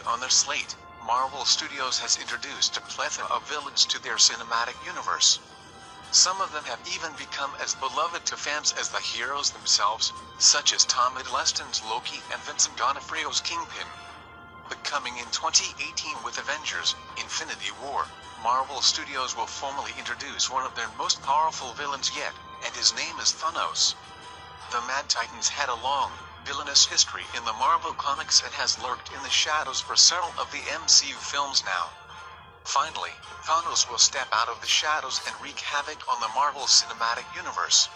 on their slate, Marvel Studios has introduced a plethora of villains to their cinematic universe. Some of them have even become as beloved to fans as the heroes themselves, such as Tom Hiddleston's Loki and Vincent D'Onofrio's Kingpin. But coming in 2018 with Avengers: Infinity War, Marvel Studios will formally introduce one of their most powerful villains yet, and his name is Thanos. The Mad Titans had a long, villainous history in the Marvel comics and has lurked in the shadows for several of the MCU films now. Finally, Thanos will step out of the shadows and wreak havoc on the Marvel Cinematic Universe.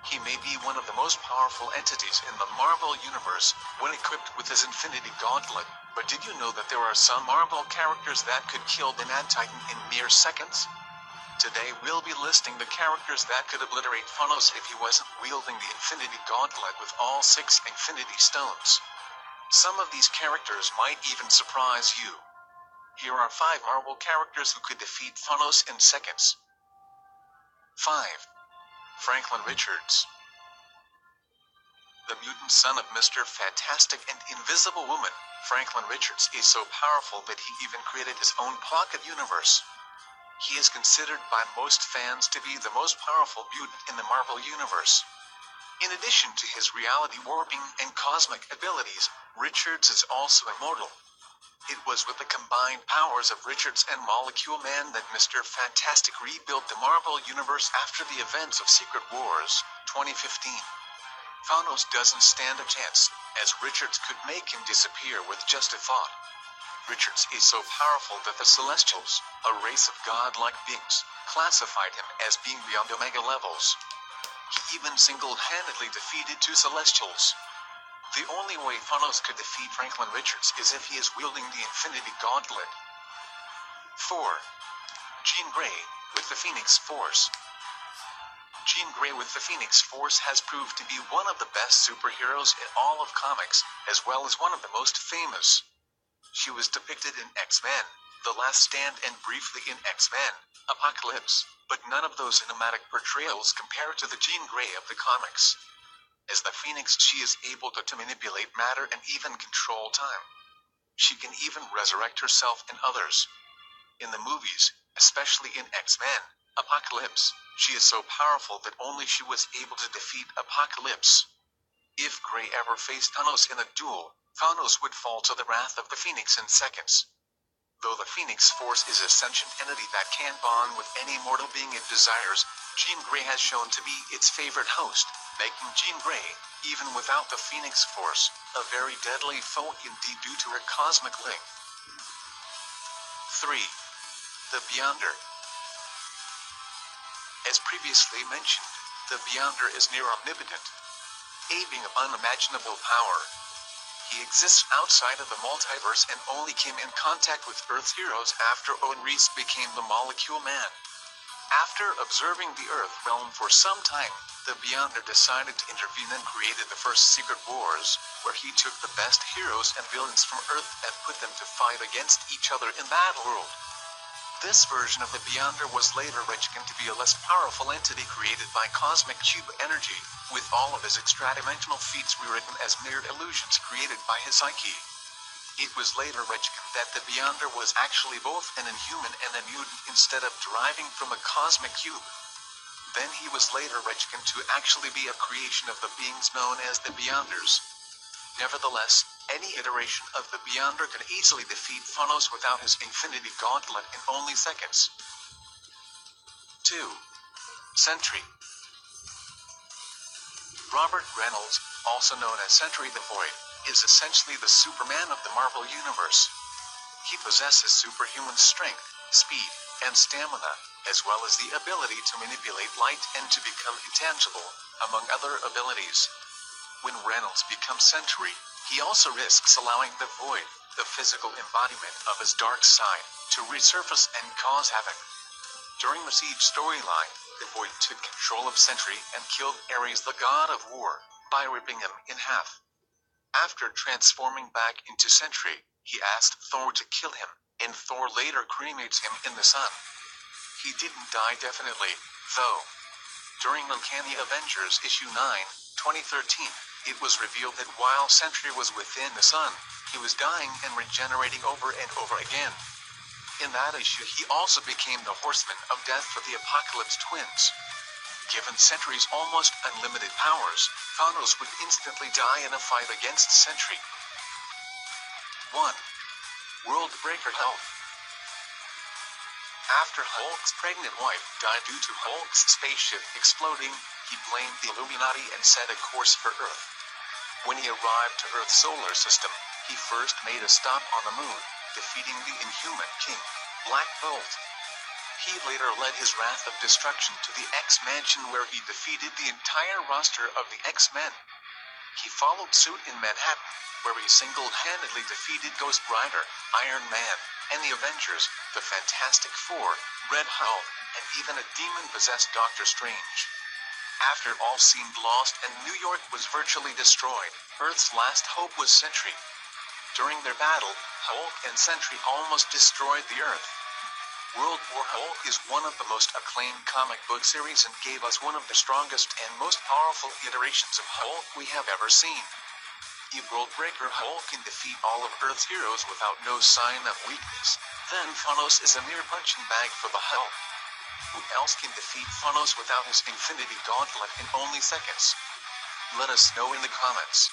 He may be one of the most powerful entities in the Marvel Universe when equipped with his Infinity Gauntlet, but did you know that there are some Marvel characters that could kill the Mad Titan in mere seconds? Today we'll be listing the characters that could obliterate Thanos if he wasn't wielding the Infinity Gauntlet with all 6 Infinity Stones. Some of these characters might even surprise you. Here are 5 Marvel characters who could defeat Thanos in seconds. 5. Franklin Richards. The mutant son of Mr. Fantastic and Invisible Woman, Franklin Richards is so powerful that he even created his own pocket universe. He is considered by most fans to be the most powerful mutant in the Marvel Universe. In addition to his reality warping and cosmic abilities, Richards is also immortal. It was with the combined powers of Richards and Molecule Man that Mr. Fantastic rebuilt the Marvel Universe after the events of Secret Wars, 2015. Thanos doesn't stand a chance, as Richards could make him disappear with just a thought. Richards is so powerful that the Celestials, a race of godlike beings, classified him as being beyond Omega levels. He even single-handedly defeated 2 Celestials. The only way Thanos could defeat Franklin Richards is if he is wielding the Infinity Gauntlet. 4. Jean Grey, with the Phoenix Force. Jean Grey with the Phoenix Force has proved to be one of the best superheroes in all of comics, as well as one of the most famous. She was depicted in X-Men, The Last Stand and briefly in X-Men: Apocalypse, but none of those cinematic portrayals compare to the Jean Grey of the comics. As the Phoenix, she is able to manipulate matter and even control time. She can even resurrect herself and others. In the movies, especially in X-Men: Apocalypse, she is so powerful that only she was able to defeat Apocalypse. If Grey ever faced Thanos in a duel, Thanos would fall to the wrath of the Phoenix in seconds. Though the Phoenix Force is a sentient entity that can bond with any mortal being it desires, Jean Grey has shown to be its favorite host, making Jean Grey, even without the Phoenix Force, a very deadly foe indeed due to her cosmic link. 3. The Beyonder. As previously mentioned, the Beyonder is near omnipotent, a being of unimaginable power. He exists outside of the multiverse and only came in contact with Earth's heroes after Owen Reese became the Molecule Man. After observing the Earth realm for some time, the Beyonder decided to intervene and created the first Secret Wars, where he took the best heroes and villains from Earth and put them to fight against each other in that world. This version of the Beyonder was later reckoned to be a less powerful entity created by cosmic cube energy, with all of his extradimensional feats rewritten as mere illusions created by his psyche. It was later reckoned that the Beyonder was actually both an inhuman and a mutant instead of deriving from a cosmic cube. Then he was later reckoned to actually be a creation of the beings known as the Beyonders. Nevertheless, any iteration of the Beyonder could easily defeat Thanos without his Infinity Gauntlet in only seconds. 2. Sentry. Robert Reynolds, also known as Sentry the Void, is essentially the Superman of the Marvel Universe. He possesses superhuman strength, speed, and stamina, as well as the ability to manipulate light and to become intangible, among other abilities. When Reynolds becomes Sentry, he also risks allowing the Void, the physical embodiment of his dark side, to resurface and cause havoc. During the Siege storyline, the Void took control of Sentry and killed Ares, the god of war, by ripping him in half. After transforming back into Sentry, he asked Thor to kill him, and Thor later cremates him in the sun. He didn't die definitely, though. During Uncanny Avengers issue 9, 2013, it was revealed that while Sentry was within the sun, He was dying and regenerating over and over again. In that issue, he also became the Horseman of Death for the Apocalypse Twins. Given Sentry's almost unlimited powers, Thanos would instantly die in a fight against Sentry. 1. World Breaker Hulk. After Hulk's pregnant wife died due to Hulk's spaceship exploding, he blamed the Illuminati and set a course for Earth. When he arrived to Earth's solar system, he first made a stop on the moon, defeating the Inhuman King, Black Bolt. He later led his wrath of destruction to the X-Mansion where he defeated the entire roster of the X-Men. He followed suit in Manhattan, where he single-handedly defeated Ghost Rider, Iron Man, and the Avengers, the Fantastic Four, Red Hulk, and even a demon-possessed Doctor Strange. After all seemed lost and New York was virtually destroyed, Earth's last hope was Sentry. During their battle, Hulk and Sentry almost destroyed the Earth. World War Hulk is one of the most acclaimed comic book series and gave us one of the strongest and most powerful iterations of Hulk we have ever seen. The Worldbreaker Hulk can defeat all of Earth's heroes without no sign of weakness. Then Thanos is a mere punching bag for the Hulk. Who else can defeat Thanos without his Infinity Gauntlet in only seconds? Let us know in the comments.